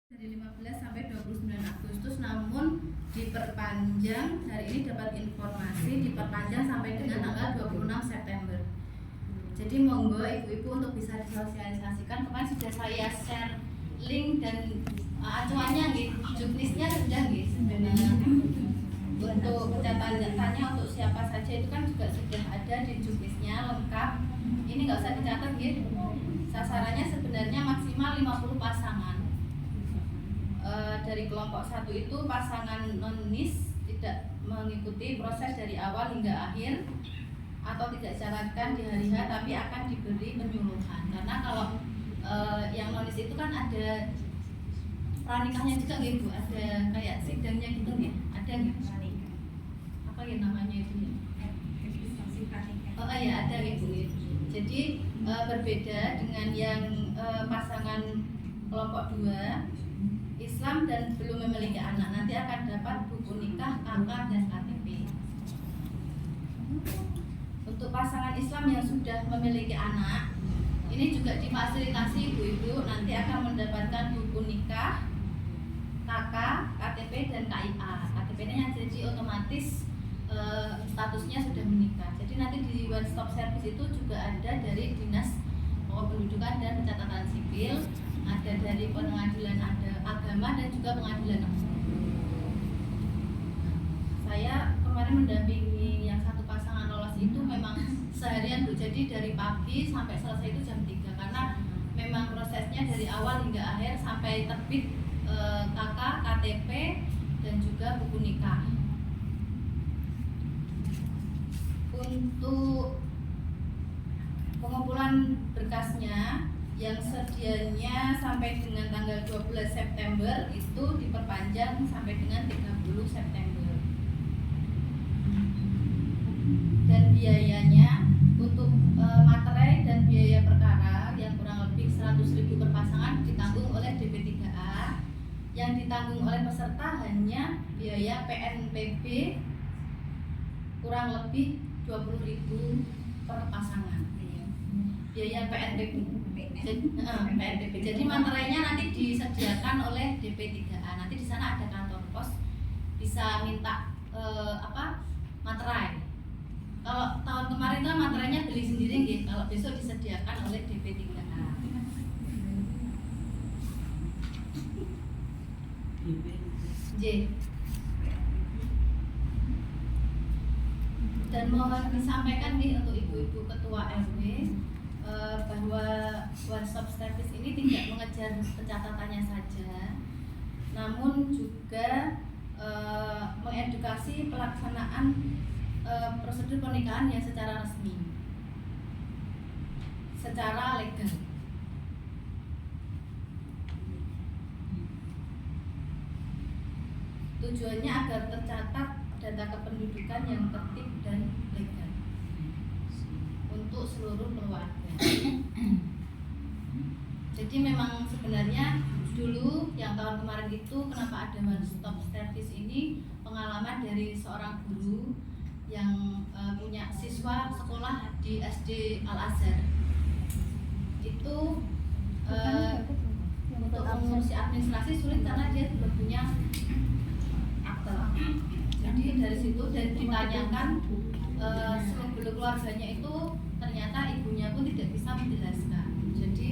dari 15 sampai 29 Agustus, namun diperpanjang. Hari ini dapat informasi diperpanjang sampai dengan tanggal 26 September. Jadi monggo ibu-ibu untuk bisa disosialisasikan. Kemarin sudah saya share link dan acuannya gitu, juknisnya sudah gitu. Untuk pencatatannya untuk siapa saja itu kan juga sudah ada di juknisnya lengkap. Ini nggak usah dicatat gitu. Sasarannya sebenarnya maksimal 50 pasangan. Dari kelompok 1 itu pasangan non-NIS tidak mengikuti proses dari awal hingga akhir atau tidak dicatatkan di hari H, tapi akan diberi penyuluhan. Karena kalau yang non-NIS itu kan ada pranikahnya juga gitu, ada kayak sidangnya gitu ya, ada gitu. Apa ya namanya itu ya? Oh iya ada gitu. Jadi berbeda dengan yang pasangan kelompok 2 Islam dan belum memiliki anak, nanti akan dapat buku nikah, KK, dan KTP. Untuk pasangan Islam yang sudah memiliki anak, ini juga difasilitasi ibu-ibu nanti akan mendapatkan buku nikah, KK, KTP, dan KIA. KTP-nya jadi otomatis statusnya sudah menikah. Jadi nanti di one stop service itu juga ada dari Dinas Kependudukan dan Pencatatan Sipil, ada dari pengadilan agama dan juga pengadilan agama. Saya kemarin mendampingi yang satu pasangan lolos itu memang seharian Bu, jadi dari pagi sampai selesai itu jam 3 karena memang prosesnya dari awal hingga akhir sampai terbit KK, KTP dan juga buku nikah. Untuk pengumpulan berkasnya yang sedianya sampai dengan tanggal 12 September itu diperpanjang sampai dengan 30 September. Dan biayanya untuk materai dan biaya perkara yang kurang lebih 100.000 per pasangan ditanggung oleh DP3A. Yang ditanggung oleh peserta hanya biaya PNPB kurang lebih 20.000 per pasangan. Biaya PNPB. PNPB. Jadi materainya nanti disediakan oleh DP3A. Nanti di sana ada kantor pos, bisa minta materai. Kalau tahun kemarin kan materainya beli sendiri gitu. Kalau besok disediakan oleh DP3A. J. Dan mohon disampaikan nih untuk ibu-ibu ketua RW bahwa one stop service ini tidak mengejar pencatatannya saja, namun juga mengedukasi pelaksanaan prosedur pernikahan yang secara resmi, secara legal. Tujuannya agar tercatat data kependudukan yang tertib dan legal untuk seluruh keluarga. Jadi memang sebenarnya dulu yang tahun kemarin itu kenapa ada one stop service ini pengalaman dari seorang guru yang punya siswa sekolah di SD Al Azhar. Itu untuk mengurusi administrasi sulit karena dia belum punya akte. Jadi dari situ dan ditanyakan seluruh keluarganya itu ternyata ibunya pun tidak bisa menjelaskan. Jadi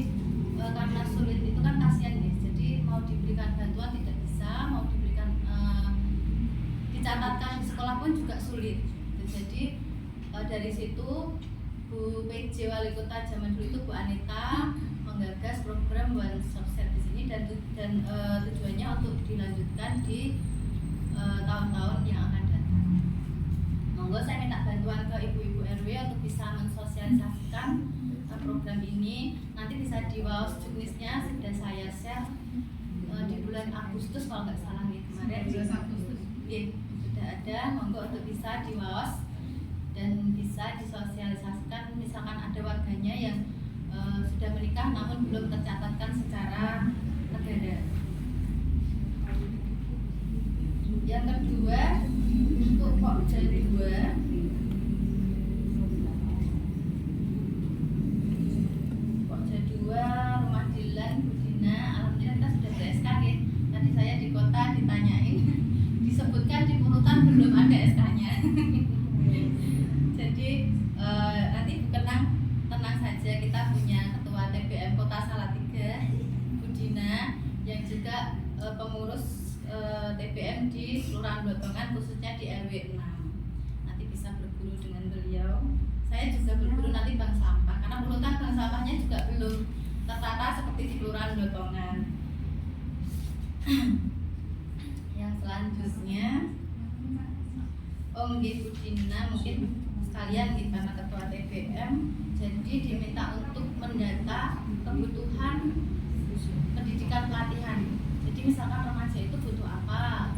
karena sulit itu kan kasihan ya. Jadi mau diberikan bantuan tidak bisa, mau diberikan dicatatkan di sekolah pun juga sulit. Jadi dari situ Bu PJ Wali Kota zaman dulu itu Bu Anita menggagas program one stop service ini dan tujuannya untuk dilanjutkan di tahun-tahun yang akan datang. Monggo saya minta bantuan ke ibu-ibu RW untuk bisa mensosialisasikan program ini. Nanti bisa di WAOS juknisnya sudah saya share di bulan Agustus kalau nggak salah nih kemarin. Agustus. Sudah ada. Monggo untuk bisa di WAOS dan bisa disosialisasikan. Misalkan ada warganya yang sudah menikah namun belum tercatatkan secara negara. Yang kedua untuk Pokja 2 Pokja 2 Rumah Dilan Budina, alhamdulillah kita sudah beres kan ya. ditanyain disebutkan di urutan belum ada SK-nya. Jadi nanti tenang saja, kita punya ketua TBM Kota Salatiga, Bu Dina, yang juga pengurus TBM di Kelurahan Blotongan, khususnya di RW 6. Nanti bisa berguru dengan beliau. Saya juga berguru nanti bank sampah, karena urutan bank sampahnya juga belum tertata seperti di Kelurahan Blotongan. Yang selanjutnya, nggih Bu Dina, mungkin sekalian karena ketua TBM, jadi diminta untuk mendata kebutuhan pendidikan pelatihan. Jadi misalkan remaja itu butuh apa,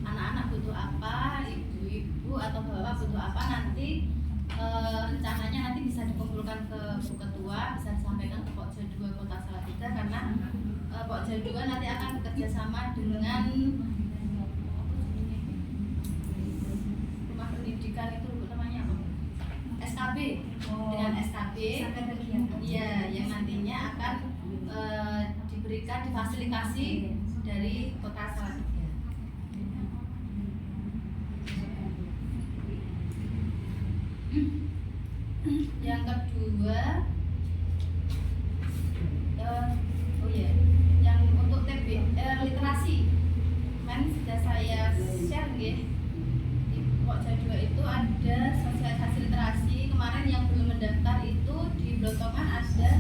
anak-anak butuh apa, ibu-ibu atau bapak butuh apa, nanti rencananya nanti bisa dikumpulkan ke Bu Ketua, bisa disampaikan ke Pokja 2 Kota Salatiga, karena Pokja 2 nanti akan bekerja sama dengan rumah pendidikan itu namanya apa? SKB, dengan SKB, ya, yang nantinya akan diberikan difasilitasi dari Kota Salatiga. Yang kedua, yang untuk literasi, sudah saya share nggih. Di Pokja 2 itu ada sosialisasi literasi. Kemarin yang belum mendaftar itu di Blotongan ada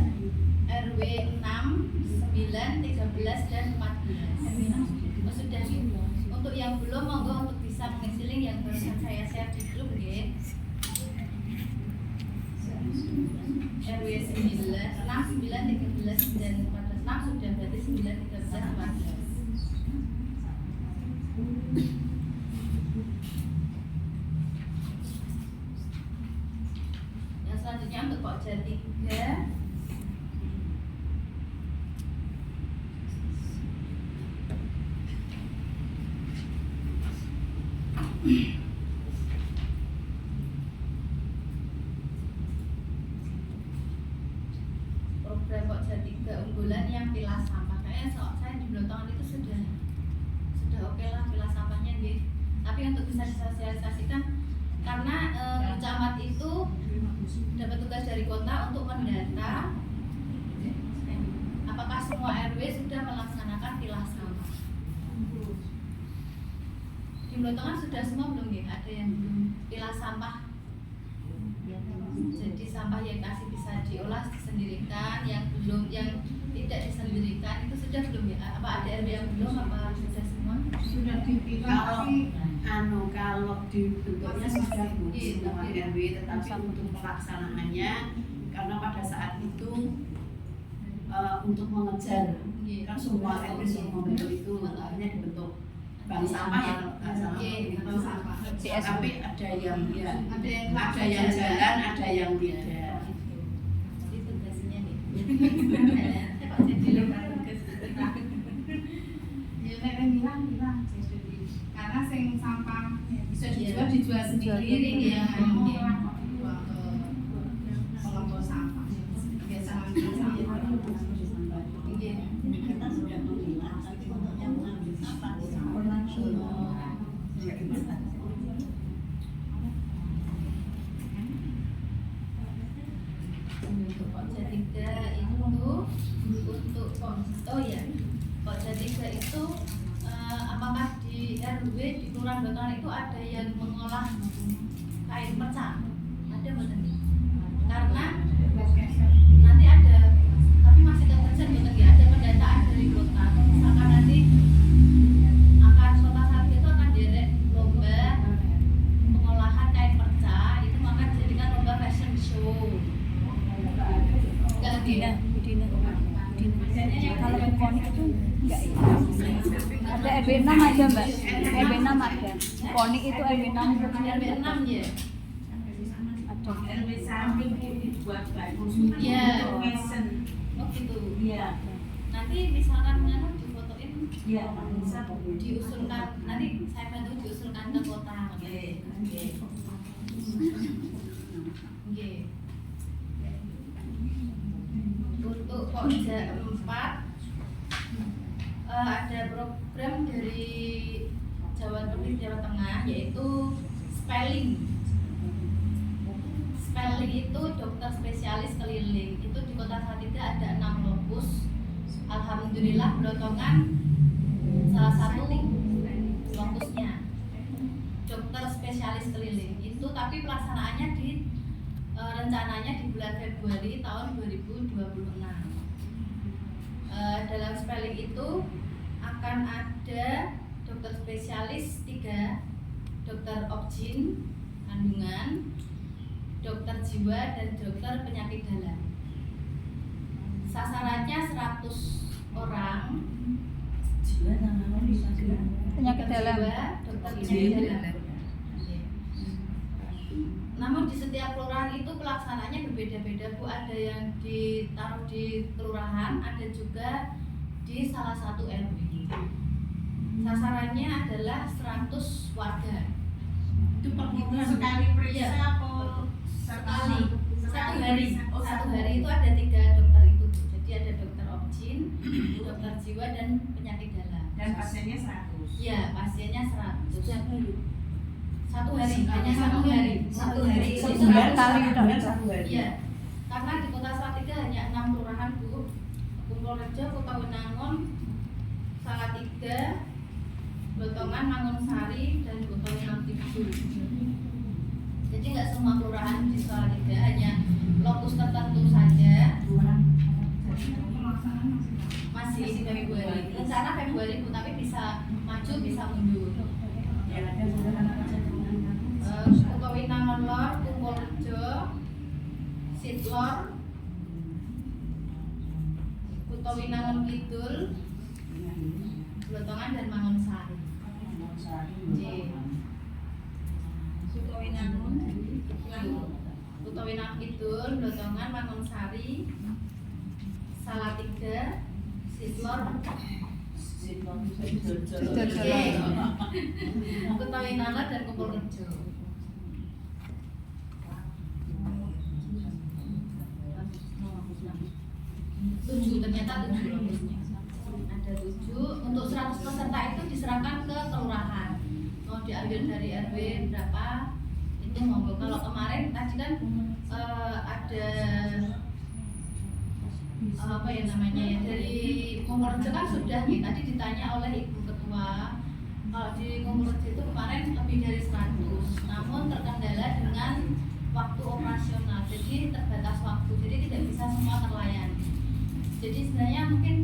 RW 6, 9, 13 dan 14. Sudah. Untuk yang belum, monggo untuk bisa mengisi link yang barusan saya share di grup nggih. RW 9, 6, 9, 13 dan 14. 6 sudah, berarti 9, 13, 14. Yang selanjutnya untuk Pokja 3, program Pokja 3 unggulan yang pilah sampah. Kayaknya saya di Blotongan itu sudah oke lah pilah sampahnya nggih. Tapi untuk bisa disosialisasikan, karena camat itu dapat tugas dari kota untuk mendata apakah semua RW sudah melaksanakan pilah sampah. Di Blotongan sudah semua belum nggih? Ada yang belum pilah sampah. Jadi sampah yang kasih bisa diolah disendirikan, yang belum, yang tidak disendirikan itu sudah belum ya? Apa ada RW yang belum, apa sudah semua? Sudah dipilah. Kalau dibentuknya sudah semua RW, tetapi untuk pelaksanaannya, karena pada saat itu untuk mengejar kan semua RW sudah membentuk itu, akhirnya dibentuk bank sampah ya, bank sampah. Tapi ada yang jalan, ada yang tidak. Itu tugasnya nih. Pak jadi lupa tugas. Ya nek hilang jadi karena sing sampah bisa dijual sendiri ya. Kelompok sampah biasa ambil sampah. Kita sudah memilah, tapi untuk yang mengambil sampah Untuk Pokja 3 itu untuk Pokja 3 itu apakah di RW di Kelurahan Blotongan itu ada yang mengolah kain perca? Ada betul? Karena nanti ada, tapi masih terkejar betul ya, ada pendataan dari kota. Misalkan nanti akan Kota Salatiga itu akan derek lomba pengolahan kain perca, itu akan dijadikan lomba fashion show. Budina. Kalau konik itu enggak ya? Ada RW 6 aja mbak, RW 6 ada. Konik itu RW 6. RW 6 ya? Ada. RW samping dibuat bagus. Iya. Oh gitu. Iya. Nanti misalkan difotoin, Iya, bisa diusulkan, nanti saya bantu diusulkan ke kota. Oke. Untuk Pokja 4 ada program dari Jawa Tengah yaitu spelling. Spelling itu dokter spesialis keliling. Itu di Kota Salatiga ada 6 lokus. Alhamdulillah Blotongan salah satu lokusnya. Dokter spesialis keliling. Itu tapi pelaksanaannya rencananya di bulan Februari tahun 2026. Dalam spelling itu akan ada dokter spesialis 3, dokter obgyn kandungan, dokter jiwa dan dokter penyakit dalam. Sasarannya 100 orang. Penyakit dalam. Dokter penyakit dalam. Namun di setiap kelurahan itu pelaksanaannya berbeda-beda Bu. Ada yang ditaruh di kelurahan, ada juga di salah satu RW. Sasarannya adalah 100 warga. Itu per bulan sekali periksa Iya. apa Sekali. Satu hari itu ada 3 dokter itu Bu. Jadi ada dokter obgyn, dokter jiwa dan penyakit dalam. dan pasiennya 100. Iya, pasiennya 100. Satu hari, hanya satu hari. Itu Sebulan 100 kali orang. dok. Iya, karena di Kota Salatiga hanya 6 kelurahan Bu. Kumpulrejo, Kota Winangun, Salatiga, Blotongan, Mangunsari, dan Kota Winangun. Jadi nggak semua kelurahan di Salatiga, hanya lokus tertentu saja. Masih di Februari. Rencana Februari Bu, tapi bisa maju, bisa mundur. Kota Winangun Lor, Kumpulrejo, Sitlor, Kota Winangun Kidul, Blotongan dan Mangunsari. Kota Winangun Kidul, Blotongan, Mangunsari, Salatiga, Sitlor, Kota Winangun dan Kumpulrejo. 7, ternyata 7 lokusnya. Ada 7. Untuk 100 peserta itu diserahkan ke kelurahan. Mau diambil dari RW berapa itu monggo. Kalau kemarin tadi kan ada apa ya namanya ya, dari Kumpulrejo kan sudah nih, tadi ditanya oleh Ibu Ketua. Kalau di Kumpulrejo itu kemarin lebih dari 100, namun terkendala dengan waktu operasional, jadi terbatas waktu, jadi tidak bisa semua terlayani. Jadi sebenarnya mungkin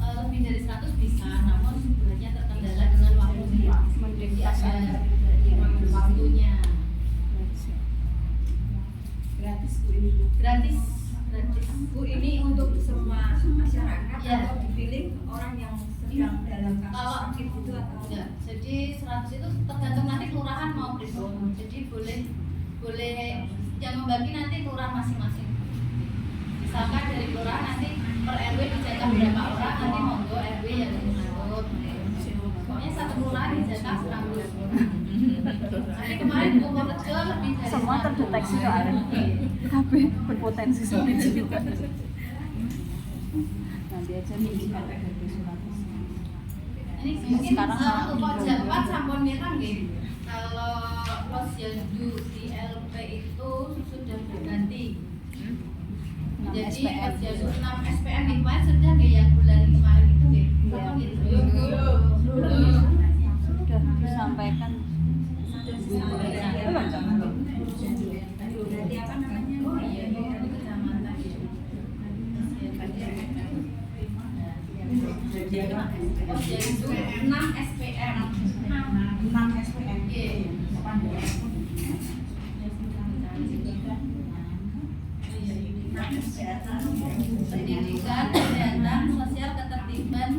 lebih dari 100 bisa, namun sebenarnya terkendala dengan waktunya. Jadi ada waktunya. gratis Bu ini. Gratis. Bu, ini untuk semua masyarakat Ya. atau dipilih orang yang sedang dalam kasus Kalau sakit itu atau enggak, jadi 100 itu tergantung nanti kelurahan mau beribu. Jadi boleh yang membagi nanti kelurahan masing-masing. Misalkan dari kelurahan nanti per RW dijatah berapa orang, nanti monggo RW yang mengatur. Pokoknya satu kelurahan dijatah 100 orang. Nanti kemarin di Kumpulrejo lebih dari Semua 100. terdeteksi soalnya. Iya. Tapi berpotensi sulit juga. Nanti aja nih. Ini mungkin Sekarang untuk malah pojok 4 sampun mirang nggih. Kalau posyandu di LP itu sudah berganti. Jadi posyandu 6 SPM di kemarin sudah nggih yang bulan kemarin itu nggih. Apa gitu? Sudah disampaikan. berarti apa namanya? Oh iya, itu kecamatan. Posyandu 6 SPM. 6 SPM. Nggih. Pendidikan, kesehatan, sosial, ketertiban,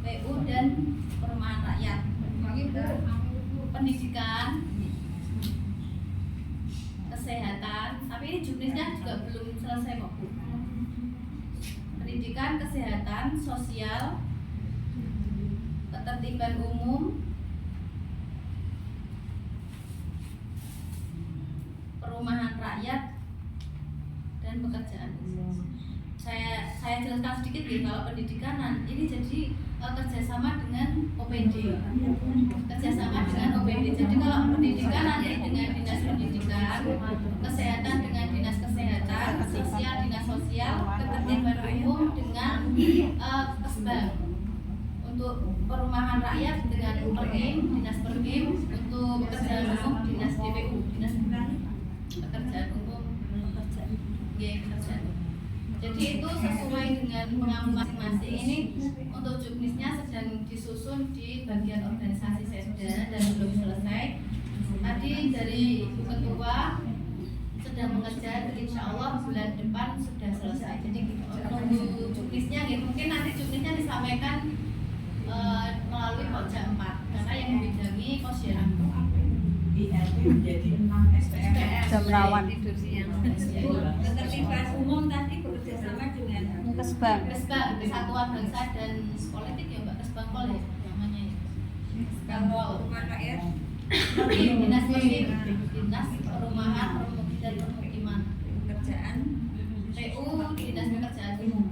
PU dan perumahan rakyat. Pendidikan, kesehatan, tapi ini juknisnya juga belum selesai kok. Pendidikan, kesehatan, sosial, ketertiban umum, perumahan rakyat, dan pekerjaan umum. Saya jelaskan sedikit nih, kalau pendidikan ini jadi kerjasama dengan OPD. Kerjasama dengan OPD. Jadi kalau pendidikan nanti dengan dinas pendidikan, kesehatan dengan dinas kesehatan, sosial dinas sosial, ketertiban umum dengan kesbang. Untuk perumahan rakyat dengan Perkim, dinas Perkim, untuk pekerjaan umum dinas DPU, dinas pekerjaan umum, pekerjaan umum. Jadi itu sesuai dengan pengalaman masing-masing. Ini untuk juknisnya sedang disusun di bagian organisasi Setda dan belum selesai. Tadi dari Ibu Ketua sedang mengejar, insya Allah bulan depan sudah selesai. Jadi menunggu juknisnya, mungkin nanti juknisnya disampaikan melalui Pokja 4 karena yang membidangi posyandu. IRP menjadi 6 SPM. Jam rawan. Ketertiban umum tadi bekerja sama dengan Kesbang. Kesbang, Kesatuan Bangsa dan Politik ya Mbak, Kesbang Pol ya namanya ya. kalau rumah rakyat Dinas Perkim, Dinas Perumahan dan Permukiman, pekerjaan PU, Dinas Pekerjaan Umum.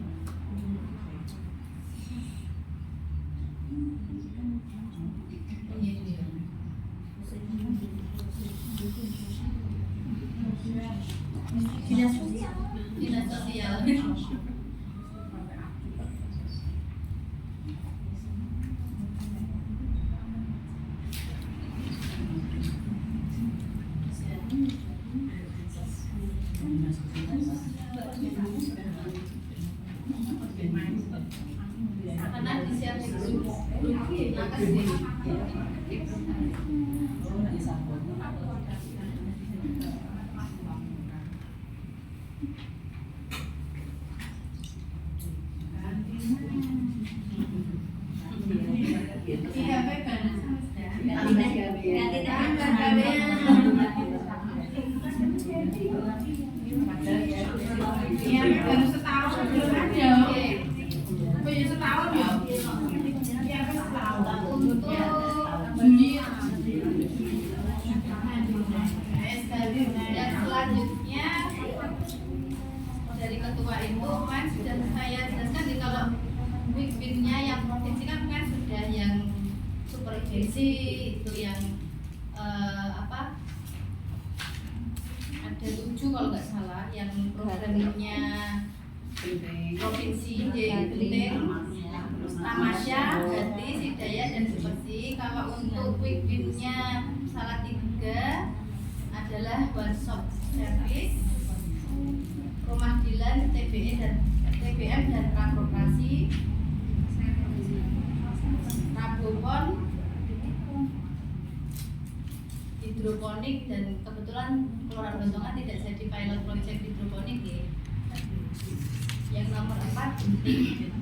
dinas sosial. Dinas Sosial. Karena di-share di grup nakes Iya, benar. Iya, baru setahun belum ada. Punya setahun ya. Iya, setahun. untuk Juni. dan selanjutnya dari ketua itu kan sudah saya jelaskan nih, kalau Wikbinnya yang provinsi kan sudah yang superintensi itu yang apa, ada 7 kalau nggak salah yang programnya provinsi penting, Tamasya, Gati, Sidaya dan Seperti. Kalau untuk Wikbinnya Salatiga adalah one stop service, rumah dilan, TBM dan prakoperasi, Rabopon, hidroponik, dan kebetulan Kelurahan Bentongan tidak jadi pilot project hidroponik ya. Yang nomor 4 penting.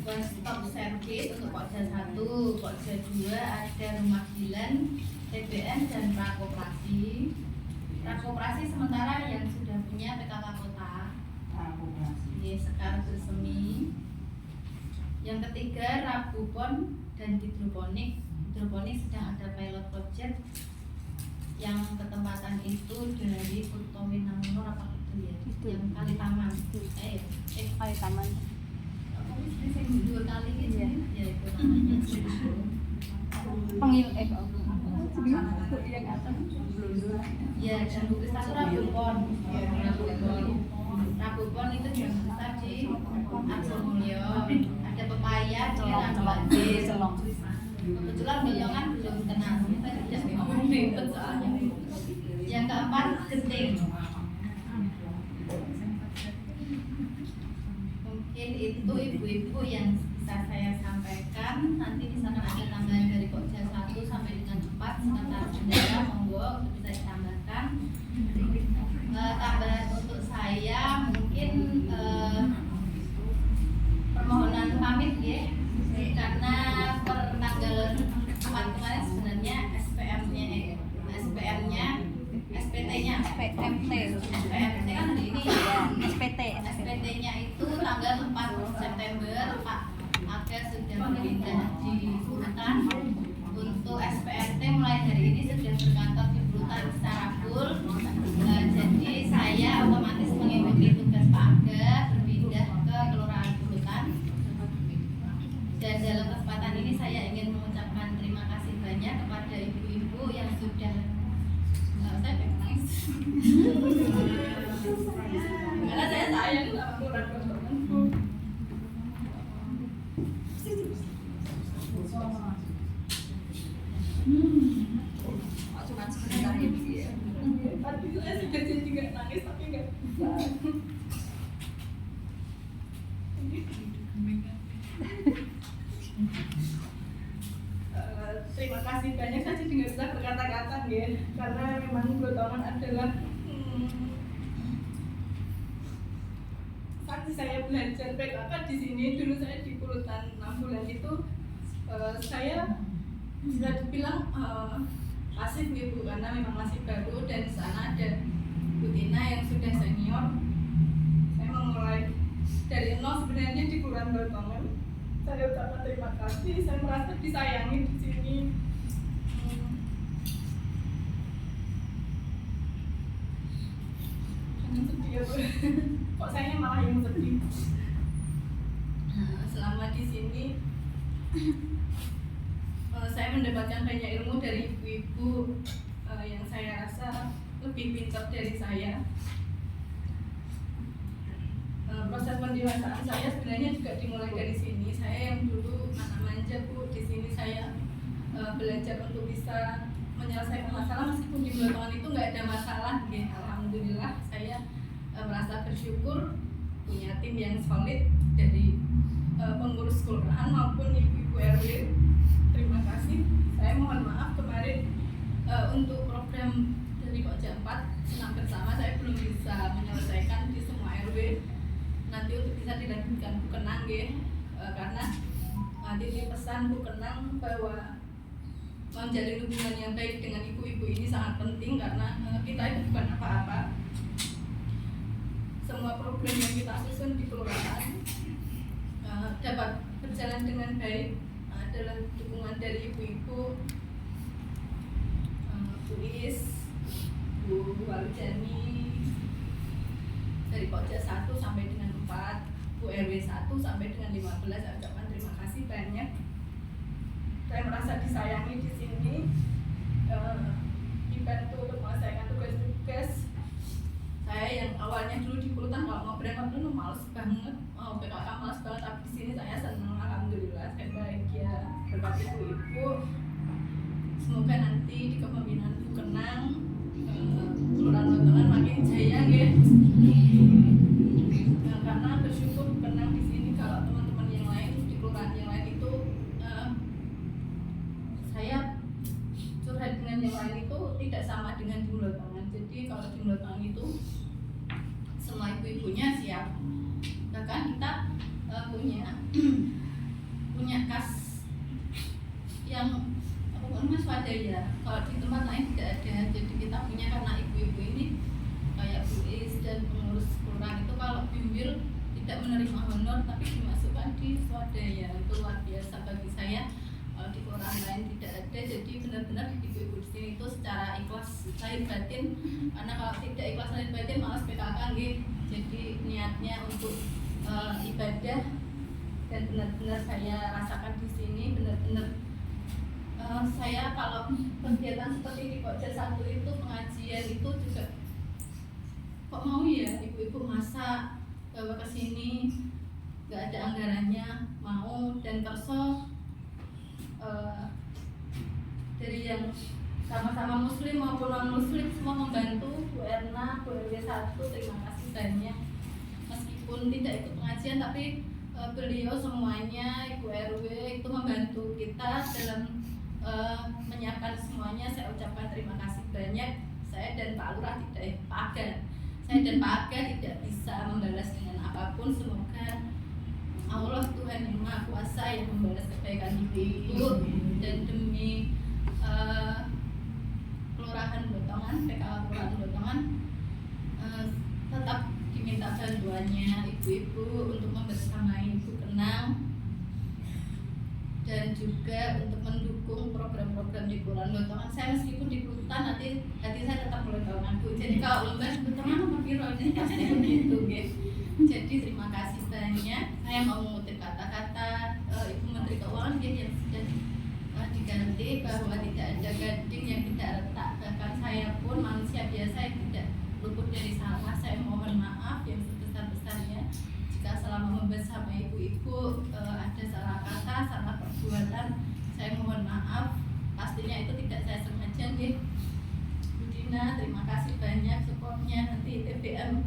One stop service untuk Pokja 1, Pokja 2 ada rumah dilan, TBM dan prakoperasi. Prakoperasi sementara yang sudah punya PKK Kota. Ini sekarang bersemi. Yang ketiga Rabupon dan hidroponik. Hidroponik sedang ada pilot project yang ketempatan itu dari Puto Winangunor apa itu ya? Itu. Yang Kali Taman. Kali Taman. Dua kali gitu Iya. ya itu namanya. Pengil yang atas Ya, dan bukit satu Rabupon. Rabupon itu yang besar di Arjo Mulyo. Ada pepaya, dan banjir. Kebetulan Bentongan belum kenal, kita tidak ngomong ribet soalnya. Yang keempat Genting. Mungkin itu ibu-ibu yang bisa saya sampaikan. Nanti misalkan ada tambahan dari Pokja 1 sampai dengan 4 sekretaris bendera, monggo bisa ditambahkan. Tambahan untuk saya mungkin permohonan pamit ya, karena per tanggal 4 kemarin sebenarnya SPT-nya SPT kan hari ini ya. SPT-nya itu tanggal 4 September Pak Aga sudah berpindah di Burutan. Untuk SPRT mulai hari ini sudah berkantor di Burutan secara full. terima kasih banyak kepada ibu-ibu yang sudah saya pengen nangis karena saya sayang sama teman-temanku. Cuma sebentar ya Bu ya. Tadi saya sudah jadi nggak nangis tapi nggak bisa. Terima kasih banyak, saya jadi nggak bisa berkata-kata ya, karena memang Gotongan adalah saat saya belajar PKK di sini. Dulu saya di Pulutan 6 bulan itu saya bisa dibilang pasif gitu karena memang masih baru, dan di sana ada Bu Tina yang sudah senior. Saya memulai dari nol sebenarnya di Kelurahan Gotongan. Saya ucapkan terima kasih, saya merasa disayangi di sini. Jangan sedih ya Bu. Kok saya malah yang sedih. Selama di sini saya mendapatkan banyak ilmu dari ibu-ibu yang saya rasa lebih pintar dari saya. Proses pendewasaan saya sebenarnya juga dimulai dari sini. Saya yang dulu anak manja Bu, di sini saya belajar untuk bisa menyelesaikan masalah meskipun di Gotongan itu nggak ada masalah. Alhamdulillah saya merasa bersyukur punya tim yang solid dari pengurus kelurahan maupun ibu-ibu RW. Terima kasih. Saya mohon maaf kemarin untuk program dari Pokja 4 Senam Bersama saya belum bisa menyelesaikan di semua RW. Nanti untuk bisa dilanjutkan Bu Kenang ya, karena nanti ini pesan Bu Kenang bahwa menjalin hubungan yang baik dengan ibu-ibu ini sangat penting, karena kita itu bukan apa-apa. Semua program yang kita susun di kelurahan dapat berjalan dengan baik adalah dukungan dari ibu-ibu, Bu Is, Bu Walujani dari Pokja 1 sampai dengan 4, Bu RW 1 sampai dengan 15. Saya ucapkan terima kasih banyak. Saya merasa disayangi di sini, dibantu untuk menyelesaikan tugas-tugas. Saya yang awalnya dulu di Pulutan kalau mau berangkat dulu males banget, mau PKK males banget, tapi di sini saya senang. Alhamdulillah saya bahagia berkat ibu-ibu. Semoga nanti di kepemimpinan Bu Kenang Kelurahan Gotongan makin jaya ya. Karena bersyukur Bu Kenang di sini. Kalau teman-teman yang lain di kelurahan yang lain itu saya curhat dengan yang lain itu tidak sama dengan di Gotongan. Jadi kalau di Gotongan itu semua ibu-ibunya siap. Bahkan kita punya kas yang mas swadaya. Kalau di tempat lain tidak ada. Jadi kita punya, karena ibu-ibu ini kayak Bu Is dan pengurus kelurahan itu kalau bimbel tidak menerima honor tapi dimasukkan di swadaya. Itu luar biasa bagi saya. Kalau di kelurahan lain tidak ada. Jadi benar-benar ibu-ibu di sini itu secara ikhlas lahir batin. Karena kalau tidak ikhlas lahir batin malas PKK gitu. Jadi niatnya untuk ibadah, dan benar-benar saya rasakan di sini. Benar-benar saya kalau kegiatan seperti di Pokja 1 itu pengajian itu juga kok mau ya ibu-ibu masak bawa ke sini, nggak ada anggarannya, mau, dan kerso dari yang sama-sama muslim maupun non muslim semua membantu. Bu Erna, Bu RW 1 terima kasih banyak. Meskipun tidak ikut pengajian tapi beliau semuanya, Ibu RW itu membantu kita dalam menyiapkan semuanya. Saya ucapkan terima kasih banyak. Saya dan Pak Lurah saya dan Pak Aga tidak bisa membalas dengan apapun. Semoga Allah Tuhan yang Maha Kuasa yang membalas kebaikan ibu-ibu, dan demi Kelurahan Gotongan, PKK Kelurahan Gotongan tetap diminta bantuannya ibu-ibu untuk membersamai Bu Kenang, dan juga untuk mendukung program-program di Kelurahan Gotongan. Saya meskipun di Pulutan hati saya tetap Gotongan Bu. Jadi kalau lomba Gotongan sama Piro ini pasti begitu gitu. Jadi terima kasih banyak. Saya mau mengutip kata-kata Ibu Menteri Keuangan yang sudah diganti bahwa tidak ada gading yang tidak retak. Bahkan saya pun manusia biasa yang tidak luput dari salah. Saya mohon maaf yang sebesar-besarnya jika selama bersama ibu-ibu ada salah kata, salah perbuatan. Saya mohon maaf. Pastinya itu tidak saya sengaja nih. Bu Dina, terima kasih banyak supportnya. Nanti TBM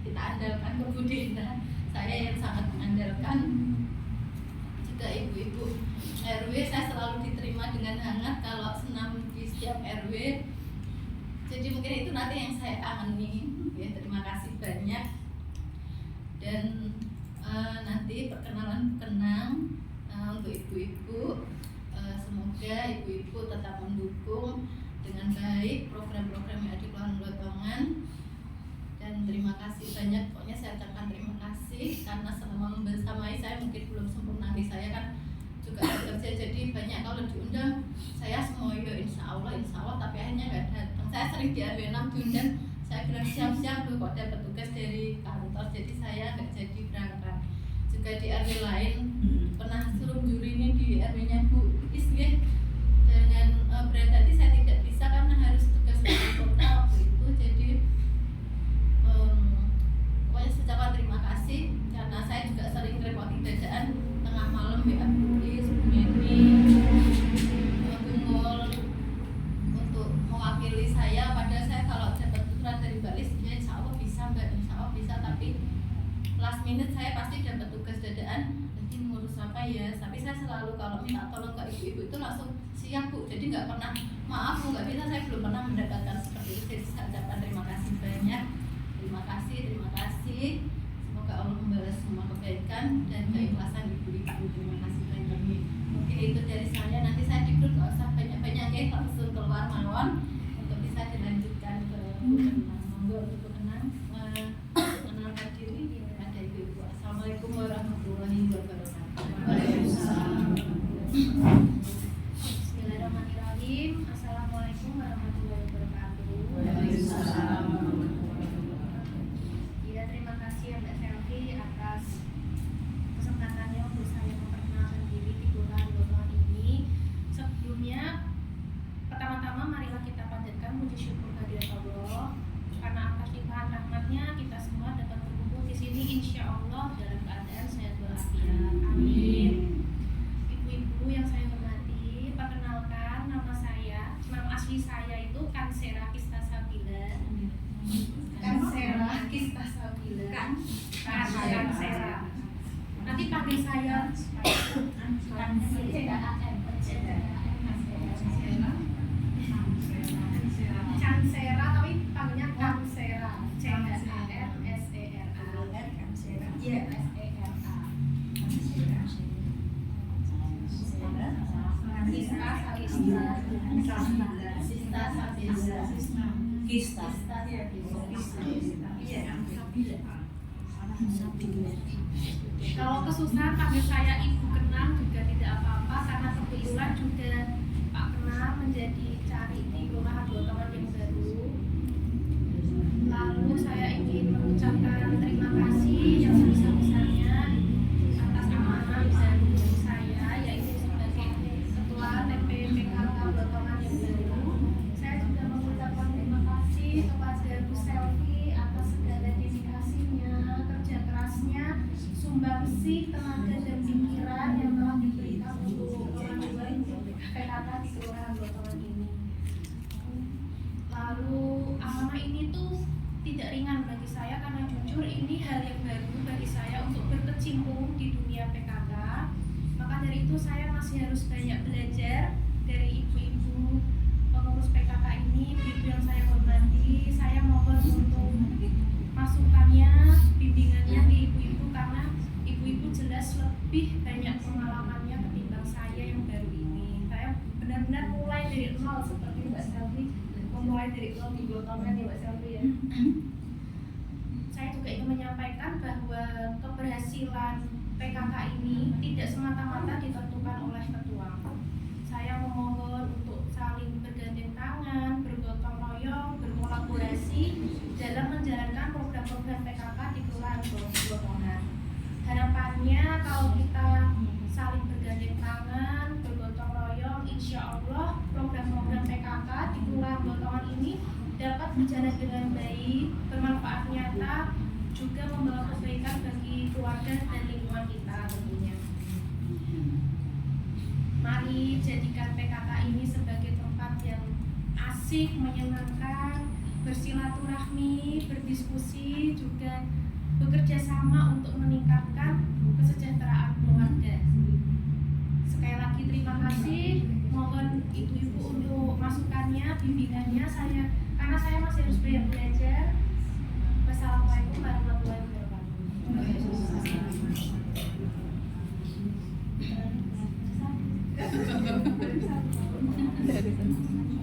kita andalkan ke Bu Dina. Saya yang sangat mengandalkan. Juga ibu-ibu RW saya selalu diterima dengan hangat kalau senam di setiap RW. Jadi mungkin itu nanti yang saya kangeni. Ya, terima kasih banyak. Dan nanti perkenalan kenang untuk ibu-ibu. Semoga ibu-ibu tetap mendukung dengan baik program-program yang ada di Kelurahan Blotongan. Dan terima kasih banyak. Pokoknya saya ucapkan terima kasih karena selama membersamai saya mungkin belum sempurna di saya kan juga bekerja, jadi banyak kalau diundang saya semua insya Allah tapi akhirnya nggak datang. Saya sering di RW 6 diundang, saya bilang siap-siap loh kok dapat tugas dari kantor, jadi saya nggak jadi berangkat. Juga di RW lain pernah suruh juri ini di RW-nya Bu Is ya, dengan berat hati saya tidak bisa karena harus tugas dari kota waktu itu. Jadi pokoknya secara terima kasih karena saya juga sering repoti dadaan tengah malam WA Bukis, Bu Neni, Bungol untuk mewakili saya. Padahal saya kalau dapat surat dari Mbak Lis ya insya Allah bisa Mbak, insya Allah bisa, tapi last minute saya pasti dapat tugas dadaan. Jadi ngurus apa ya, tapi saya selalu kalau minta tolong ke ibu-ibu itu langsung siap Bu, jadi nggak pernah maaf Bu nggak bisa, saya belum pernah mendapatkan seperti itu. Jadi saya ucapkan terima kasih banyak. Terima kasih. Semoga Allah membalas semua kebaikan dan keikhlasan ibu-ibu. Terima kasih banyak. Mungkin itu dari saya. Nanti saya di grup nggak usah banyak-banyak ya, langsung keluar mawon untuk bisa dilanjutkan ke Bu Kenang. Monggo Bu Kenang mengenalkan diri pada ibu-ibu. Assalamualaikum warahmatullahi wabarakatuh. Waalaikumsalam. Bismillahirrahmanirrahim. Assalamualaikum warahmatullahi wabarakatuh. Waalaikumsalam. Ya, terima kasih ya Mbak Selvi atas kesempatannya untuk saya memperkenalkan diri di Kelurahan Blotongan ini. Sebelumnya, pertama-tama marilah kita panjatkan puji syukur kehadirat Allah karena atas limpahan rahmatnya kita semua dapat berkumpul di sini insya Allah dalam keadaan sehat walafiat. Amin. Ibu-ibu yang saya hormati, perkenalkan nama asli saya itu Kansera Kistasabila. Kansera Kistasabila. Kansera. Nanti panggil saya Kansera, tapi panggilnya Kansera. Kansera. Iya, SERA. Kalau kesusahan panggil saya Ibu Kenang juga tidak apa-apa karena kebetulan juga Pak Kenang menjadi cari di Kelurahan Blotongan yang baru. Lalu saya ingin mengucapkan terima kasih yang sebesar-besarnya atas amanah dari saya, yaitu sebagai Ketua TPPKK Blotongan yang baru. Saya juga mengucapkan terima kasih kepada Bu Selvi atas segala dedikasinya, kerja kerasnya, sumbangsih, tenaga dan pikiran yang telah diberikan untuk kemajuan PKK di Kelurahan Blotongan ini. Lalu amanah ini tuh tidak ringan bagi saya karena jujur ini hal yang baru bagi saya untuk berkecimpung di dunia PKK. Maka dari itu saya masih harus banyak belajar dari ibu-ibu pengurus PKK ini, ibu yang saya hormati. Saya mohon untuk masukannya, bimbingannya di ibu-ibu karena ibu-ibu jelas lebih banyak pengalamannya ketimbang saya yang baru ini. Saya benar-benar mulai dari nol seperti Mbak Selvi, memulai dari nol di Blotongan ya Mbak Selvi ya. Saya juga ingin menyampaikan bahwa keberhasilan PKK ini tidak semata-mata ditentukan oleh ketua. Saya memohon untuk saling bergandeng tangan, bergotong royong, berkolaborasi dalam menjalankan program-program PKK di Kelurahan Blotongan. Harapannya kalau kita saling bergandeng tangan, bergotong royong ini dapat berjalan dengan baik, bermanfaat nyata, juga membawa kebaikan bagi keluarga dan lingkungan kita tentunya. Mari jadikan PKK ini sebagai tempat yang asik, menyenangkan, bersilaturahmi, berdiskusi, juga bekerja sama untuk meningkatkan kesejahteraan keluarga. Sekali lagi terima kasih, mohon ibu-ibu untuk masukannya, bimbingannya karena saya masih harus banyak belajar. Wassalamualaikum warahmatullahi wabarakatuh.